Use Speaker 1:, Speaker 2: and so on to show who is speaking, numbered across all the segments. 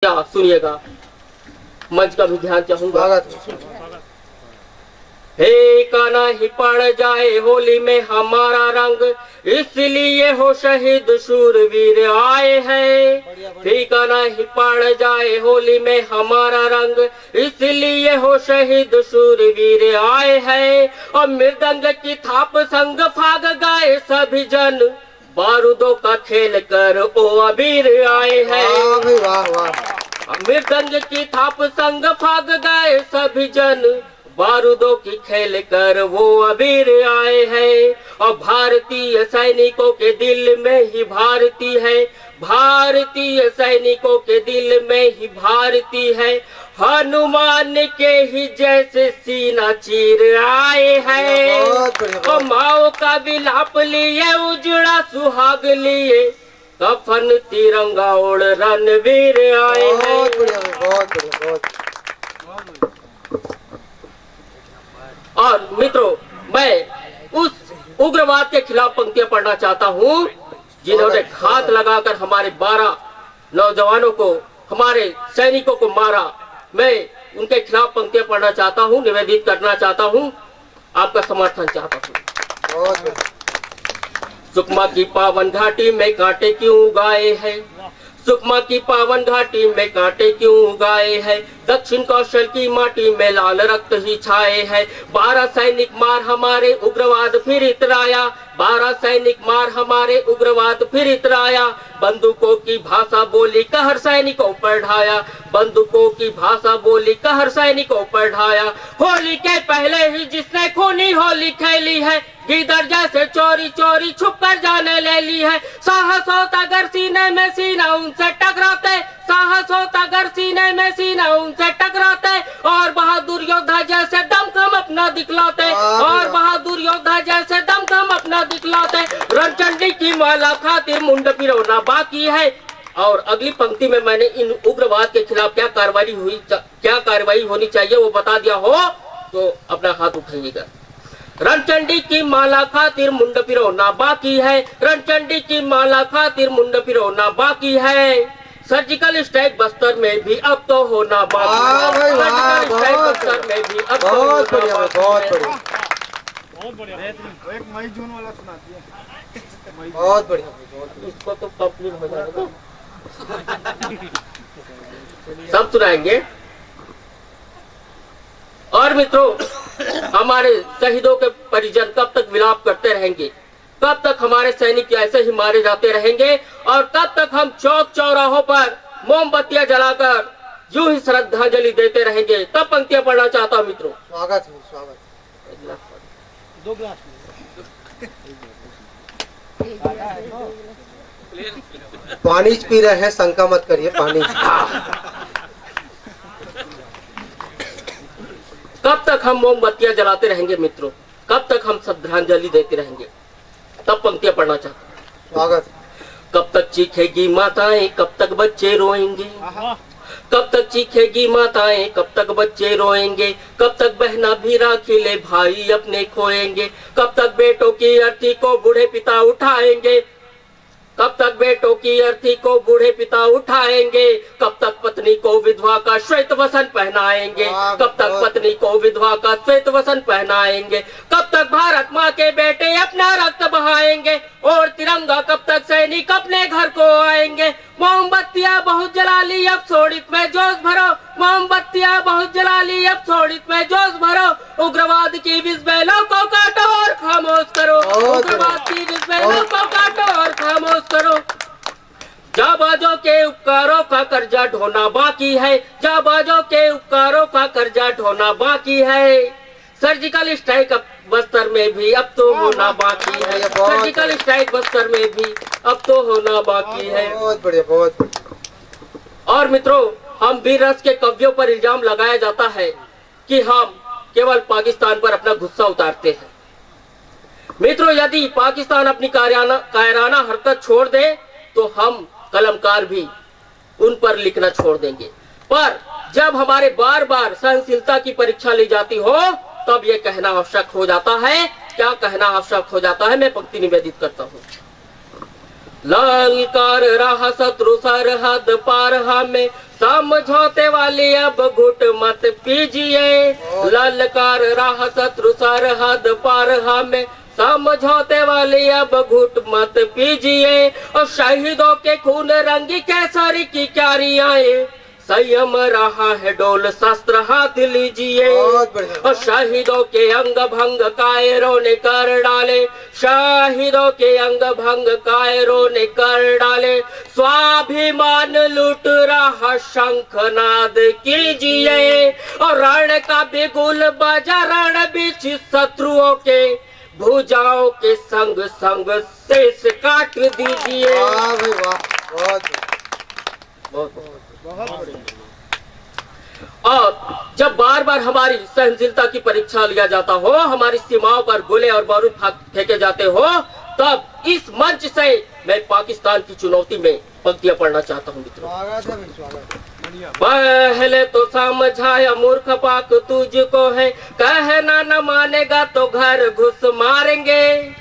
Speaker 1: क्या सुनिएगा, मंच का भी ध्यान चाहूंगा। हे काना ही पड़ जाए होली में हमारा रंग, इसलिए हो शहीद शूरवीर आए हैं। हे काना ही पड़ जाए होली में हमारा रंग, इसलिए हो शहीद शूरवीर आए हैं। और मृदंग की थाप संग फाग गाए सभी जन, बारूदों का खेल कर ओ अबीर आए हैं। मृदंग की थाप संग फाग गाए सभी जन, बारूदों की खेल कर वो अबीर आए हैं। और भारतीय सैनिकों के दिल में ही भारती है, भारतीय सैनिकों के दिल में ही भारती है। हनुमान के ही जैसे सीना चीर आए हैं। और माओ का विलाप लिए उजड़ा सुहाग लिए, कफन तिरंगा ओढ़ रणवीर आए हैं। और मित्रों, मैं उस उग्रवाद के खिलाफ पंक्तियां पढ़ना चाहता हूं जिन्होंने घात लगाकर हमारे 12 नौजवानों को, हमारे सैनिकों को मारा। मैं उनके खिलाफ पंक्तियां पढ़ना चाहता हूं, निवेदित करना चाहता हूं, आपका समर्थन चाहता हूं। सुकमा की पावन घाटी में कांटे क्यों उगाए हैं, सुकमा की पावन घाटी में कांटे क्यों उगाए हैं। दक्षिण कौशल की माटी में लाल रक्त ही छाए हैं। 12 सैनिक मार हमारे उग्रवाद फिर इतराया, 12 सैनिक मार हमारे उग्रवाद फिर इतराया। बंदूकों की भाषा बोली कहर सैनिकों पर ढाया, बंदूकों की भाषा बोली कहर सैनिकों पर ढाया। होली के पहले ही जिसने खूनी होली खेली है, गीदड़ जैसे चोरी चोरी छुप कर जाने ले ली है। साहस होता अगर सीने में सीना उनसे टकराते, साहस होता अगर सीने में सीना उनसे टकराते। और बहादुर योद्धा जैसे दमखम अपना दिखलाते, और बहादुर योद्धा जैसे दमखम अपना दिखलाते। रणचंडी की माला खातिर मुंड पिरोना बाकी है। और अगली पंक्ति में मैंने इन उग्रवाद के खिलाफ क्या कार्रवाई होनी चाहिए वो बता दिया हो तो अपना हाथ उठाइएगा। रणचंडी की माला खातिर मुंड पिरोना बाकी है, रणचंडी की माला खातिर मुंड पिरोना बाकी है। सर्जिकल स्ट्राइक बस्तर में भी अब तो होना बाकी है, सर्जिकल स्ट्राइक बस्तर में भी अब तो होना बाकी है।
Speaker 2: बहुत बढ़िया, एक मई जून वाला सुना दिया।
Speaker 3: बहुत बढ़िया,
Speaker 1: इसको तो कंप्लीट हो जाएगा, सब सुनाएंगे। और मित्रों, हमारे शहीदों के परिजन कब तक विलाप करते रहेंगे, कब तक हमारे सैनिक ऐसे ही मारे जाते रहेंगे, और कब तक हम चौक चौराहों पर मोमबत्तियां जलाकर यूं ही श्रद्धांजलि देते रहेंगे। तब पंक्तियां पढ़ना चाहता हूं मित्रों।
Speaker 3: स्वागत है, स्वागत।
Speaker 2: 2 गिलास
Speaker 3: पानी पी रहे हैं, शंका मत करिए, पानी।
Speaker 1: कब तक हम मोमबत्तियां जलाते रहेंगे मित्रों, कब तक हम श्रद्धांजलि देते रहेंगे। तब पंक्तियां पढ़ना चाहता हूं।
Speaker 3: स्वागत।
Speaker 1: कब तक चीखेगी माताएं, कब तक बच्चे रोएंगे, कब तक चीखेगी माताएं, कब तक बच्चे रोएंगे। कब तक बहना भी राखी ले भाई अपने खोएंगे, कब तक बेटों की अर्थी को बूढ़े पिता उठाएंगे, कब तक बेटों की अर्थी को बूढ़े पिता उठाएंगे। कब तक पत्नी को विधवा का श्वेत वसन पहनाएंगे, कब तक पत्नी को विधवा का श्वेत वसन पहनाएंगे। कब तक भारत माँ के बेटे अपना रक्त बहाएंगे, और तिरंगा कब तक सैनिक अपने घर को आएंगे। मोमबत्तियां बहुत जला ली अब शोणित में जोश भरो, मोमबत्तियां बहुत जला ली अब शोणित में जोश भरो। उग्रवाद की विस्बेलों को काटो और खामोश करो, उग्रवाद की विस्बेलों को काटो और खामोश करो। जाबाजों के उपकारों का कर्जा ढोना बाकी है, जाबाजों के उपकारों का कर्जा ढोना बाकी है। सर्जिकल स्ट्राइक बस्तर में भी अब तो होना बाकी है, सर्जिकल स्ट्राइक बस्तर में भी अब तो होना बाकी है।
Speaker 3: बहुत बढ़िया, बहुत बढ़िया।
Speaker 1: और मित्रों, हम वीर रस के कवियों पर इल्जाम लगाया जाता है कि हम केवल पाकिस्तान पर अपना गुस्सा उतारते हैं। मित्रों, यदि पाकिस्तान अपनी कायराना हरकत छोड़ दे तो हम कलमकार भी उन पर लिखना छोड़ देंगे। पर जब हमारे बार बार सहनशीलता की परीक्षा ली जाती हो तब ये कहना आवश्यक हो जाता है। क्या कहना आवश्यक हो जाता है, मैं पंक्ति निवेदित करता हूँ। ललकार रहा शत्रु सरहद पार हमें, समझौते वाली अब घुट मत पीजिए। ललकार रहा शत्रु सरहद पार हमें, समझौते वाली अब घुट मत पीजिए। और शहीदों के खून रंगी केसरी की क्यारियां, संयम रहा है डोल शस्त्र हाथ लीजिए।
Speaker 3: बहुत बढ़िया।
Speaker 1: और शहीदों के अंग भंग कायरों ने कर डाले, शहीदों के अंग भंग कायरों ने कर डाले। स्वाभिमान लूट रहा शंखनाद कीजिए। और रण का बिगुल बजा रण बीच शत्रुओं के, भुजाओं के संग संग शेष काट दीजिए।
Speaker 3: वाह भाई वाह, बहुत
Speaker 2: बहुत बढ़िया।
Speaker 1: और जब बार बार हमारी सहनशीलता की परीक्षा लिया जाता हो, हमारी सीमाओं पर गोले और बारूद फेंके जाते हो, तब इस मंच से मैं पाकिस्तान की चुनौती में पंक्तियां पढ़ना चाहता हूँ मित्रों।
Speaker 3: स्वागत है भाई, स्वागत है।
Speaker 1: पहले तो समझाया मूर्ख पाक तुझको है, कहना न मानेगा तो घर घुस मारेंगे।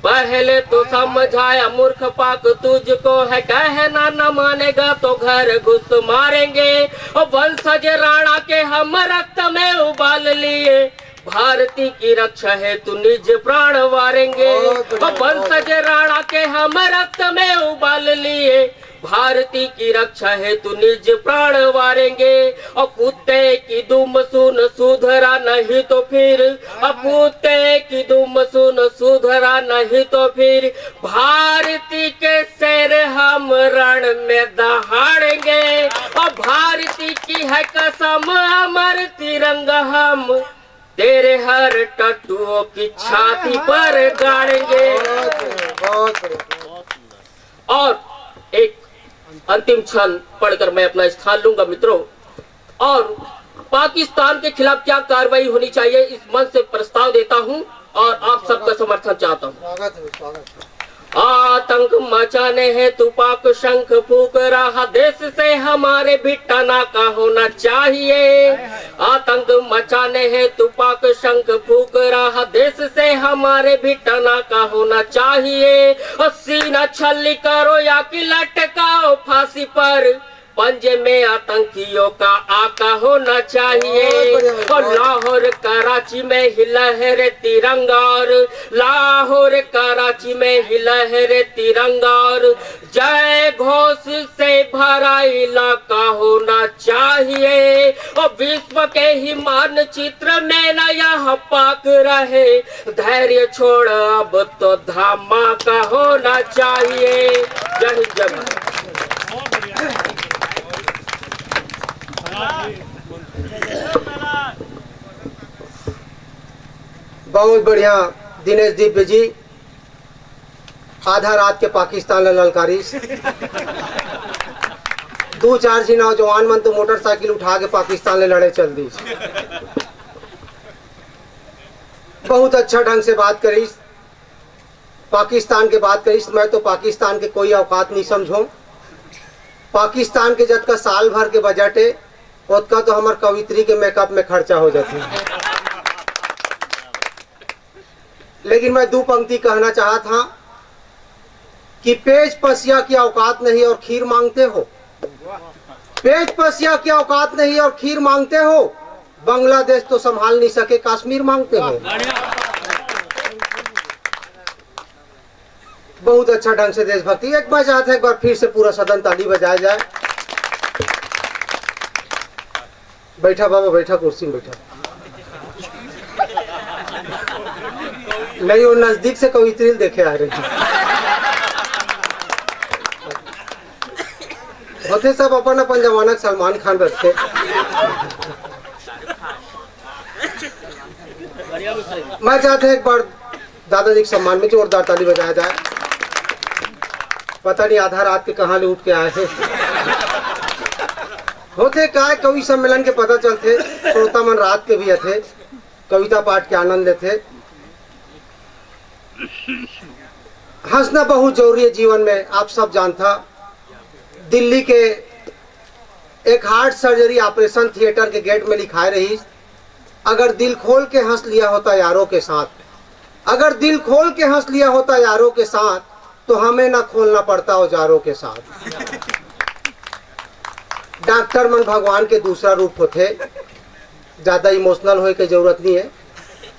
Speaker 1: पहले तो समझाया मूर्ख पाक तुझको है, कहना न मानेगा तो घर घुस मारेंगे। और वंशज राणा के हम रक्त में उबाल लिए, भारती की रक्षा है तू निज प्राण वारेंगे। और वंशज राणा के हम रक्त में उबाल लिए, भारती की रक्षा है तू निज प्राण वारेंगे। और कुत्ते की दुम सुन सुधरा नहीं तो फिर, और कुत्ते की दुम सुन सुधरा नहीं तो फिर, भारती के शेर हम रण में दहाड़ेंगे। और भारती की है कसम अमर तिरंगा हम, तेरे हर टट्टुओं की छाती पर गाड़ेंगे।
Speaker 3: बहुत बढ़िया।
Speaker 1: और एक अंतिम क्षण पढ़कर मैं अपना स्थान लूंगा मित्रों। और पाकिस्तान के खिलाफ क्या कार्रवाई होनी चाहिए, इस मंच से प्रस्ताव देता हूं और आप सबका समर्थन चाहता हूं।
Speaker 3: स्वागत है, स्वागत है।
Speaker 1: आतंक मचाने है तू पाक शंख फूक रहा, देश से हमारे भी टनाका होना चाहिए। आतंक मचाने है तू पाक शंख फूक रहा, देश से हमारे भी टनाका होना चाहिए। और सीना छल्ली करो या कि लटकाओ फांसी पर, पंजे में आतंकियों का आका होना चाहिए। और लाहौर कराची में ही लहरे तिरंगा, और लाहौर कराची में ही लहरे तिरंगा, और जय घोष से भरा इलाका होना चाहिए। और विश्व के ही मानचित्र में न यह पाक रहे, धैर्य छोड़ अब तो धमाका होना चाहिए। जय हिंद जय भारत।
Speaker 3: बहुत बढ़िया दिनेश दिव्य जी, आधा रात के पाकिस्तान ला ललकारी। दो चार जी नौजवान मन तो मोटरसाइकिल उठा के पाकिस्तान ले लड़े चल दी। बहुत अच्छा ढंग से बात करीस, पाकिस्तान के बात करीस। मैं तो पाकिस्तान के कोई औकात नहीं समझो। पाकिस्तान के जब का साल भर के बजट है, उसका तो हमार कवित्री के मेकअप में खर्चा हो जाती है। लेकिन मैं दो पंक्ति कहना चाहत था कि पेज पसिया की औकात नहीं और खीर मांगते हो। पेज पसिया की औकात नहीं और खीर मांगते हो, बांग्लादेश तो संभाल नहीं सके, कश्मीर मांगते हो। बहुत अच्छा ढंग से देशभक्ति। एक बार चाहते हैं एक बार फिर से पूरा सदन ताली बजाया जाए। बैठा बाबा, बैठा, कुर्सी में बैठा। नहीं, वो नजदीक से कवित्री देखे आ रही होते, सब अपन अपन जमाना सलमान खान रखते। मैं चाहते हैं एक बार दादाजी के सम्मान में जोरदार ताली बजाया जाए। पता नहीं आधा रात के कहाँ ले उठ के आए हैं। होते काय कवि सम्मेलन के पता चलते, श्रोता मन रात के भी थे, कविता पाठ के आनंद लेते। हंसना बहुत जरूरी है जीवन में, आप सब जानता। दिल्ली के एक हार्ट सर्जरी ऑपरेशन थिएटर के गेट में लिखाई रही, अगर दिल खोल के हंस लिया होता यारों के साथ, अगर दिल खोल के हंस लिया होता यारों के साथ, तो हमें ना खोलना पड़ता औजारों के साथ। डॉक्टर मन भगवान के दूसरा रूप होते, ज्यादा इमोशनल होए के जरूरत नहीं है।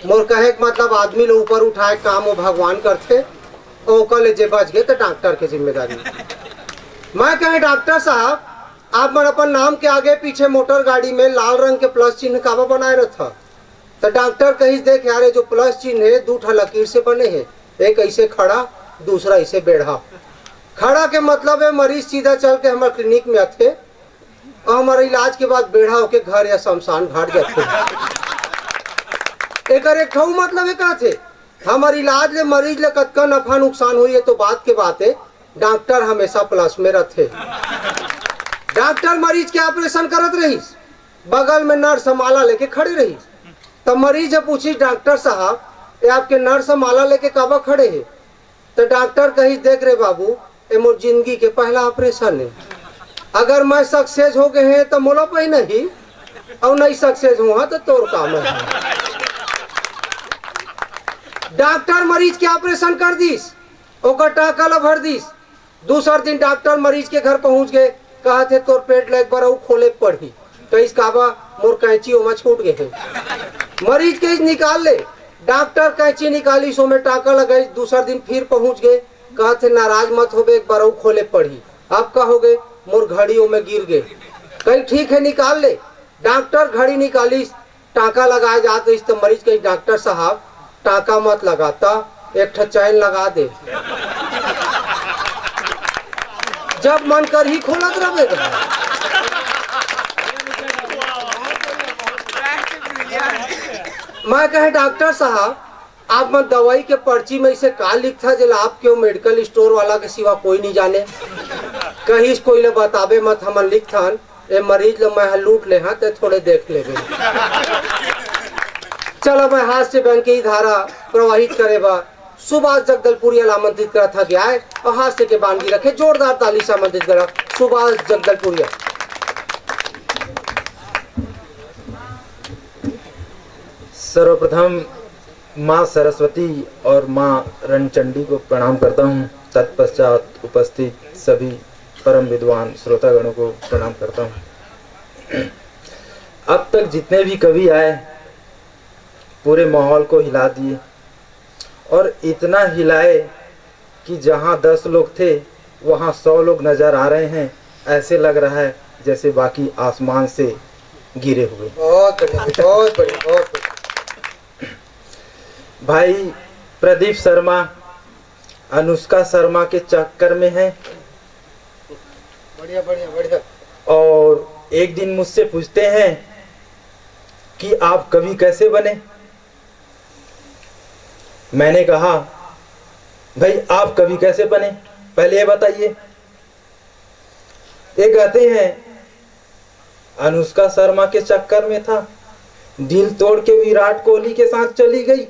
Speaker 3: मोर कहे के मतलब आदमी लोग ऊपर उठाए काम वो भगवान करते, ओकर ले जे बच गए तो डॉक्टर के जिम्मेदारी। मैं कहे डॉक्टर साहब, आप मन अपन नाम के आगे पीछे मोटर गाड़ी में लाल रंग के प्लस चिन्ह काबा बनाए रहता? तो डॉक्टर कही देख यार, जो प्लस चिन्ह है दो ठा लकीर से बने हैं, एक ऐसे खड़ा दूसरा ऐसे बेढ़ा। खड़ा के मतलब है मरीज सीधा चल के हमारे क्लिनिक में आते और हमारे इलाज के बाद बेढ़ा होके घर या शमशान घाट जाते। एक मतलब है कहा थे हमारे इलाज ले मरीज ले कतका नफा नुकसान हुई है तो बात के बात है, डॉक्टर हमेशा प्लस में रहते। डॉक्टर मरीज के ऑपरेशन करत रहीस, बगल में नर्स माला लेके खड़े रहीस। तब मरीज जब पूछी डॉक्टर साहब ये आपके नर्स माला लेके काबा खड़े है? तो डॉक्टर कही देख रे बाबू, ये मोर जिंदगी के पहला ऑपरेशन है, अगर मैं सक्सेस हो गए हैं तो मोला पे नहीं, और नहीं सक्सेस हुआ तो तोर काम है। डॉक्टर मरीज के ऑपरेशन कर दीस, ओकर टाका ला भर दीस। दूसरा दिन डॉक्टर मरीज के घर पहुंच गए, कहा थे तोर पेट लग बार खोले पड़ी, तो इस काबा मोर कैंची ओमा छूट गए हैं। मरीज के निकाल ले, डॉक्टर कैंची निकाली सो में टाका लगाई। दूसरा दिन फिर पहुंच गए, कहा थे नाराज मत हो गए, एक बार खोले पड़ी। अब का हो गए, मोर घड़ियों में गिर गए। कहीं ठीक है निकाल ले, डॉक्टर घड़ी निकाली, टाका लगाए जाते तो मरीज कही डॉक्टर साहब टाका मत लगाता, एक ठा चैन लगा दे। जब मन कर ही खोलत रहे। मैं कहे डॉक्टर साहब आप मन दवाई के पर्ची में इसे का लिखता जला आप क्यों मेडिकल स्टोर वाला के सिवा कोई नहीं जाने? कहीं कोई ले बताबे मत, हमन लिखथन ए मरीज ले मैं लूट ले हाँ ते थोड़े देख ले। चलो मैं हाथ से बैंक की धारा प्रवाहित करे बा सुभाष जगदलपुरिया आमंत्रित करा था गया है और हास्य के बांधी रखे, जोरदार ताली से आमंत्रित करा सुभाष जगदलपुरिया।
Speaker 4: सर्वप्रथम माँ सरस्वती और माँ रणचंडी को प्रणाम करता हूँ। तत्पश्चात उपस्थित सभी परम विद्वान श्रोतागणों को प्रणाम करता हूँ। अब तक जितने भी कवि आए पूरे माहौल को हिला दिए, और इतना हिलाए कि जहाँ 10 लोग थे वहाँ 100 लोग नजर आ रहे हैं। ऐसे लग रहा है जैसे बाकी आसमान से गिरे हुए।
Speaker 3: बहुत बढ़िया, बहुत बढ़िया, बहुत बढ़िया।
Speaker 4: भाई प्रदीप शर्मा अनुष्का शर्मा के चक्कर में है।
Speaker 3: बढ़िया बढ़िया बढ़िया।
Speaker 4: और एक दिन मुझसे पूछते हैं कि आप कवि कैसे बने? मैंने कहा भाई आप कवि कैसे बने पहले ये बताइए। ये कहते हैं अनुष्का शर्मा के चक्कर में था, दिल तोड़ के विराट कोहली के साथ चली गई।